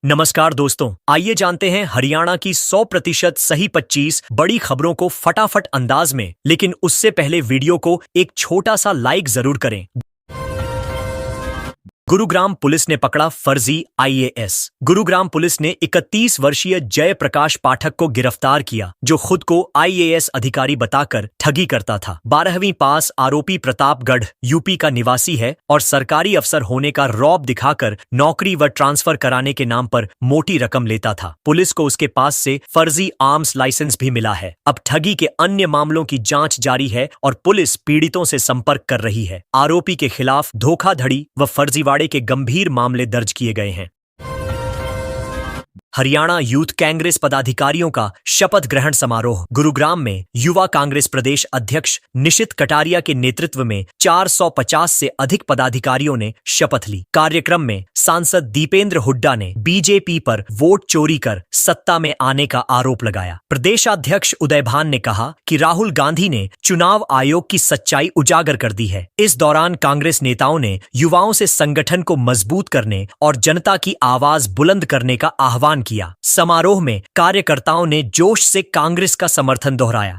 नमस्कार दोस्तों, आइए जानते हैं हरियाणा की 100% सही 25 बड़ी खबरों को फटाफट अंदाज में। लेकिन उससे पहले वीडियो को एक छोटा सा लाइक जरूर करें। गुरुग्राम पुलिस ने पकड़ा फर्जी आईएएस। गुरुग्राम पुलिस ने 31 वर्षीय जय प्रकाश पाठक को गिरफ्तार किया, जो खुद को आईएएस अधिकारी बताकर ठगी करता था। 12वीं पास आरोपी प्रतापगढ़ यूपी का निवासी है और सरकारी अफसर होने का रौब दिखाकर नौकरी व ट्रांसफर कराने के नाम पर मोटी रकम लेता था। पुलिस को उसके पास से फर्जी आर्म्स लाइसेंस भी मिला है। अब ठगी के अन्य मामलों की जांच जारी है और पुलिस पीड़ितों से संपर्क कर रही है। आरोपी के खिलाफ धोखाधड़ी व फर्जीवाड़े के गंभीर मामले दर्ज किए गए हैं। हरियाणा यूथ कांग्रेस पदाधिकारियों का शपथ ग्रहण समारोह। गुरुग्राम में युवा कांग्रेस प्रदेश अध्यक्ष निशित कटारिया के नेतृत्व में 450 से अधिक पदाधिकारियों ने शपथ ली। कार्यक्रम में सांसद दीपेंद्र हुड्डा ने बीजेपी पर वोट चोरी कर सत्ता में आने का आरोप लगाया। प्रदेशाध्यक्ष उदय भान ने कहा कि राहुल गांधी ने चुनाव आयोग की सच्चाई उजागर कर दी है। इस दौरान कांग्रेस नेताओं ने युवाओं से संगठन को मजबूत करने और जनता की आवाज बुलंद करने का आह्वान किया। समारोह में कार्यकर्ताओं ने जोश से कांग्रेस का समर्थन दोहराया।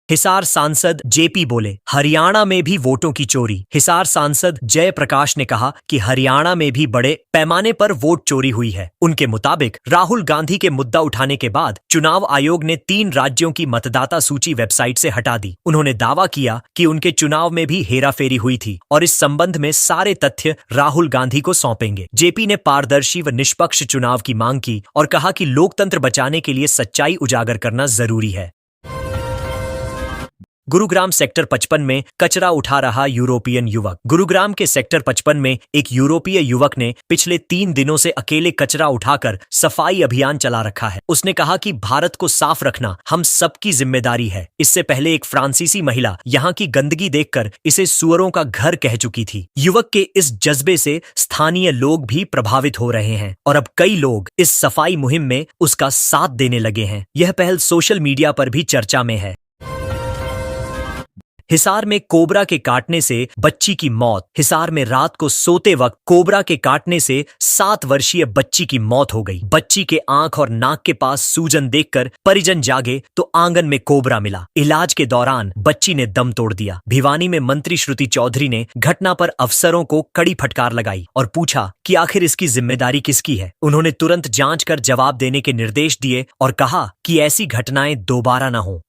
हिसार सांसद जेपी बोले, हरियाणा में भी वोटों की चोरी। हिसार सांसद जय प्रकाश ने कहा कि हरियाणा में भी बड़े पैमाने पर वोट चोरी हुई है। उनके मुताबिक राहुल गांधी के मुद्दा उठाने के बाद चुनाव आयोग ने 3 राज्यों की मतदाता सूची वेबसाइट से हटा दी। उन्होंने दावा किया कि उनके चुनाव में भी हेराफेरी हुई थी और इस संबंध में सारे तथ्य राहुल गांधी को सौंपेंगे। जेपी ने पारदर्शी व निष्पक्ष चुनाव की मांग की और कहा कि लोकतंत्र बचाने के लिए सच्चाई उजागर करना जरूरी है। गुरुग्राम सेक्टर 55 में कचरा उठा रहा यूरोपियन युवक। गुरुग्राम के सेक्टर 55 में एक यूरोपीय युवक ने पिछले 3 दिनों से अकेले कचरा उठाकर सफाई अभियान चला रखा है। उसने कहा कि भारत को साफ रखना हम सबकी जिम्मेदारी है। इससे पहले एक फ्रांसीसी महिला यहाँ की गंदगी देखकर इसे सुअरों का घर कह चुकी थी। युवक के इस जज्बे से स्थानीय लोग भी प्रभावित हो रहे हैं और अब कई लोग इस सफाई मुहिम में उसका साथ देने लगे हैं। यह पहल सोशल मीडिया पर भी चर्चा में है। हिसार में कोबरा के काटने से बच्ची की मौत। हिसार में रात को सोते वक्त कोबरा के काटने से 7 वर्षीय बच्ची की मौत हो गई। बच्ची के आंख और नाक के पास सूजन देखकर परिजन जागे तो आंगन में कोबरा मिला। इलाज के दौरान बच्ची ने दम तोड़ दिया। भिवानी में मंत्री श्रुति चौधरी ने घटना पर अफसरों को कड़ी फटकार लगाई और पूछा कि आखिर इसकी जिम्मेदारी किसकी है। उन्होंने तुरंत जांच कर जवाब देने के निर्देश दिए और कहा कि ऐसी घटनाएं दोबारा न हो।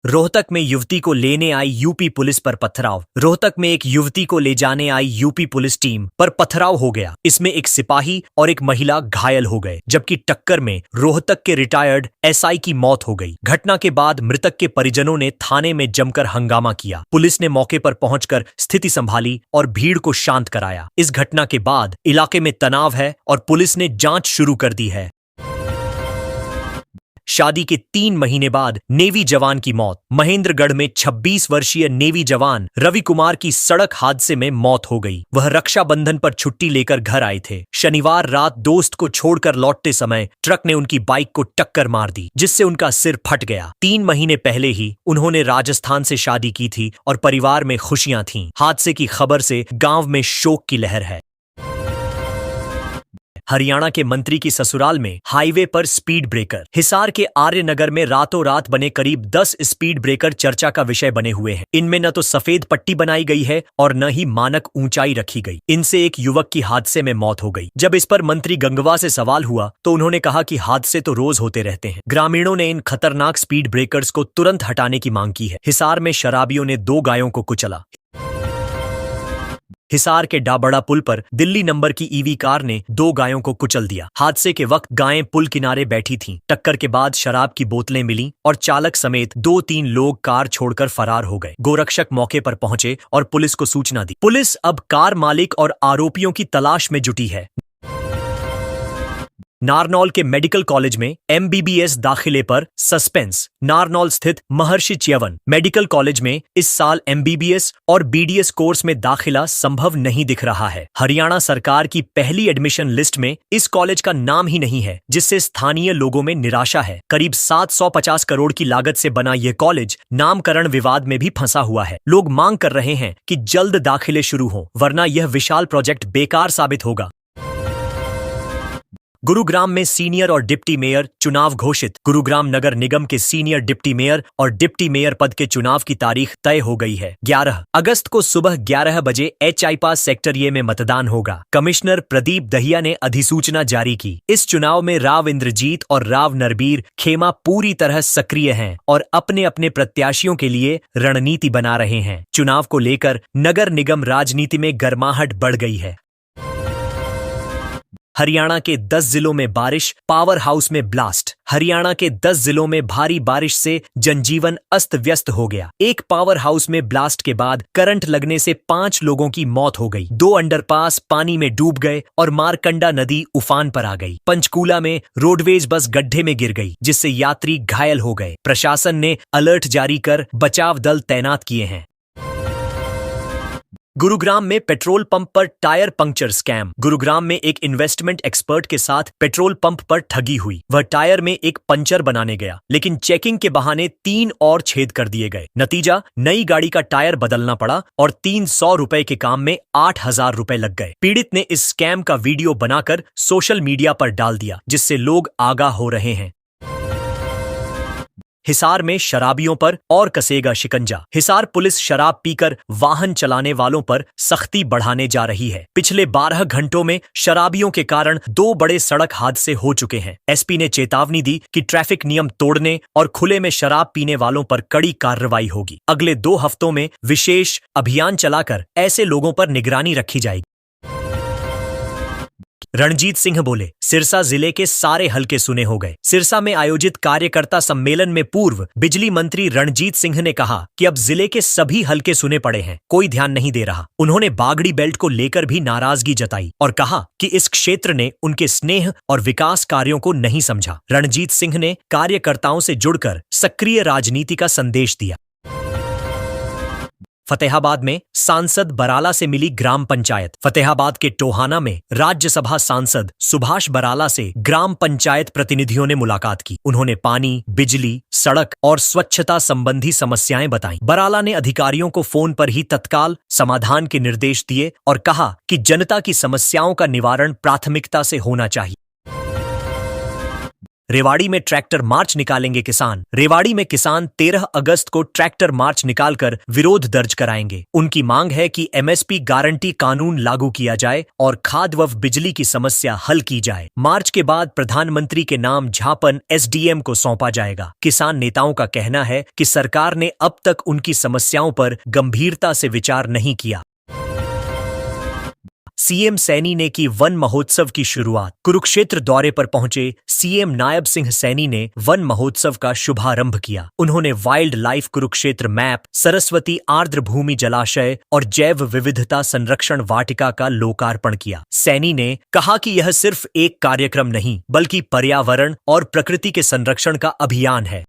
रोहतक में युवती को लेने आई यूपी पुलिस पर पथराव। रोहतक में एक युवती को ले जाने आई यूपी पुलिस टीम पर पथराव हो गया। इसमें एक सिपाही और एक महिला घायल हो गए, जबकि टक्कर में रोहतक के रिटायर्ड एसआई की मौत हो गई। घटना के बाद मृतक के परिजनों ने थाने में जमकर हंगामा किया। पुलिस ने मौके पर पहुंचकर स्थिति संभाली और भीड़ को शांत कराया। इस घटना के बाद इलाके में तनाव है और पुलिस ने जांच शुरू कर दी है। शादी के 3 महीने बाद नेवी जवान की मौत। महेंद्रगढ़ में 26 वर्षीय नेवी जवान रवि कुमार की सड़क हादसे में मौत हो गई। वह रक्षाबंधन पर छुट्टी लेकर घर आए थे। शनिवार रात दोस्त को छोड़कर लौटते समय ट्रक ने उनकी बाइक को टक्कर मार दी, जिससे उनका सिर फट गया। 3 महीने पहले ही उन्होंने राजस्थान से शादी की थी और परिवार में खुशियां थीं। हादसे की खबर से गांव में शोक की लहर है। हरियाणा के मंत्री की ससुराल में हाईवे पर स्पीड ब्रेकर। हिसार के आर्यनगर में रातों रात बने करीब 10 स्पीड ब्रेकर चर्चा का विषय बने हुए हैं। इनमें न तो सफेद पट्टी बनाई गई है और न ही मानक ऊंचाई रखी गई। इनसे एक युवक की हादसे में मौत हो गई। जब इस पर मंत्री गंगवा से सवाल हुआ तो उन्होंने कहा कि हादसे तो रोज होते रहते हैं। ग्रामीणों ने इन खतरनाक स्पीड ब्रेकर्स को तुरंत हटाने की मांग की है। हिसार में शराबियों ने 2 गायों को कुचला। हिसार के डाबड़ा पुल पर दिल्ली नंबर की ईवी कार ने 2 गायों को कुचल दिया। हादसे के वक्त गायें पुल किनारे बैठी थीं। टक्कर के बाद शराब की बोतलें मिली और चालक समेत 2-3 लोग कार छोड़कर फरार हो गए। गोरक्षक मौके पर पहुंचे और पुलिस को सूचना दी। पुलिस अब कार मालिक और आरोपियों की तलाश में जुटी है। नारनौल के मेडिकल कॉलेज में MBBS दाखिले पर सस्पेंस। नारनौल स्थित महर्षि च्यवन मेडिकल कॉलेज में इस साल MBBS और BDS कोर्स में दाखिला संभव नहीं दिख रहा है। हरियाणा सरकार की पहली एडमिशन लिस्ट में इस कॉलेज का नाम ही नहीं है, जिससे स्थानीय लोगों में निराशा है। करीब 750 करोड़ की लागत से बना यह कॉलेज नामकरण विवाद में भी फंसा हुआ है। लोग मांग कर रहे हैं कि जल्द दाखिले शुरू हों, वरना यह विशाल प्रोजेक्ट बेकार साबित होगा। गुरुग्राम में सीनियर और डिप्टी मेयर चुनाव घोषित। गुरुग्राम नगर निगम के सीनियर डिप्टी मेयर और डिप्टी मेयर पद के चुनाव की तारीख तय हो गई है। 11 अगस्त को सुबह 11 बजे HIPAS सेक्टर ए में मतदान होगा। कमिश्नर प्रदीप दहिया ने अधिसूचना जारी की। इस चुनाव में राव इंद्रजीत और राव नरबीर खेमा पूरी तरह सक्रिय हैं और अपने अपने प्रत्याशियों के लिए रणनीति बना रहे हैं। चुनाव को लेकर नगर निगम राजनीति में गर्माहट बढ़ गई है। हरियाणा के 10 जिलों में बारिश, पावर हाउस में ब्लास्ट। हरियाणा के 10 जिलों में भारी बारिश से जनजीवन अस्त व्यस्त हो गया। एक पावर हाउस में ब्लास्ट के बाद करंट लगने से 5 लोगों की मौत हो गई। 2 अंडरपास पानी में डूब गए और मारकंडा नदी उफान पर आ गई। पंचकूला में रोडवेज बस गड्ढे में गिर गई, जिससे यात्री घायल हो गए। प्रशासन ने अलर्ट जारी कर बचाव दल तैनात किए हैं। गुरुग्राम में पेट्रोल पंप पर टायर पंक्चर स्कैम। गुरुग्राम में एक इन्वेस्टमेंट एक्सपर्ट के साथ पेट्रोल पंप पर ठगी हुई। वह टायर में एक पंचर बनाने गया, लेकिन चेकिंग के बहाने 3 और छेद कर दिए गए। नतीजा, नई गाड़ी का टायर बदलना पड़ा और 300 रुपए के काम में 8,000 रुपए लग गए। पीड़ित ने इस स्कैम का वीडियो बनाकर सोशल मीडिया पर डाल दिया, जिससे लोग आगाह हो रहे हैं। हिसार में शराबियों पर और कसेगा शिकंजा। हिसार पुलिस शराब पीकर वाहन चलाने वालों पर सख्ती बढ़ाने जा रही है। पिछले 12 घंटों में शराबियों के कारण 2 बड़े सड़क हादसे हो चुके हैं। SP ने चेतावनी दी कि ट्रैफिक नियम तोड़ने और खुले में शराब पीने वालों पर कड़ी कार्रवाई होगी। अगले 2 हफ्तों में विशेष अभियान चलाकर ऐसे लोगों पर निगरानी रखी जाएगी। रणजीत सिंह बोले, सिरसा जिले के सारे हलके सुने हो गए। सिरसा में आयोजित कार्यकर्ता सम्मेलन में पूर्व बिजली मंत्री रणजीत सिंह ने कहा कि अब जिले के सभी हलके सुने पड़े हैं, कोई ध्यान नहीं दे रहा। उन्होंने बागड़ी बेल्ट को लेकर भी नाराजगी जताई और कहा कि इस क्षेत्र ने उनके स्नेह और विकास कार्यों को नहीं समझा। रणजीत सिंह ने कार्यकर्ताओं से जुड़कर सक्रिय राजनीति का संदेश दिया। फतेहाबाद में सांसद बराला से मिली ग्राम पंचायत। फतेहाबाद के टोहाना में राज्यसभा सांसद सुभाष बराला से ग्राम पंचायत प्रतिनिधियों ने मुलाकात की। उन्होंने पानी, बिजली, सड़क और स्वच्छता संबंधी समस्याएं बताईं। बराला ने अधिकारियों को फोन पर ही तत्काल समाधान के निर्देश दिए और कहा कि जनता की समस्याओं का निवारण प्राथमिकता से होना चाहिए। रेवाड़ी में ट्रैक्टर मार्च निकालेंगे किसान। रेवाड़ी में किसान 13 अगस्त को ट्रैक्टर मार्च निकालकर विरोध दर्ज कराएंगे। उनकी मांग है कि MSP गारंटी कानून लागू किया जाए और खाद व बिजली की समस्या हल की जाए। मार्च के बाद प्रधानमंत्री के नाम ज्ञापन SDM को सौंपा जाएगा। किसान नेताओं का कहना है कि सरकार ने अब तक उनकी समस्याओं पर गंभीरता से विचार नहीं किया। CM सैनी ने की वन महोत्सव की शुरुआत। कुरुक्षेत्र दौरे पर पहुंचे CM नायब सिंह सैनी ने वन महोत्सव का शुभारंभ किया। उन्होंने wild life Kurukshetra map, Saraswati आर्द्र भूमि जलाशय और जैव विविधता संरक्षण वाटिका का लोकार्पण किया। सैनी ने कहा कि यह सिर्फ एक कार्यक्रम नहीं, बल्कि पर्यावरण और प्रकृति के संरक्षण का अभियान है।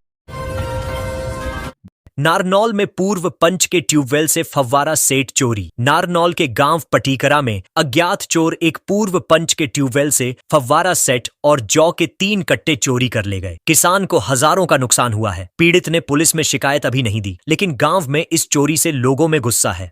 नारनौल में पूर्व पंच के ट्यूबवेल से फव्वारा सेट चोरी। नारनौल के गांव पटीकरा में अज्ञात चोर एक पूर्व पंच के ट्यूबवेल से फव्वारा सेट और जौ के 3 कट्टे चोरी कर ले गए। किसान को हजारों का नुकसान हुआ है। पीड़ित ने पुलिस में शिकायत अभी नहीं दी, लेकिन गांव में इस चोरी से लोगों में गुस्सा है।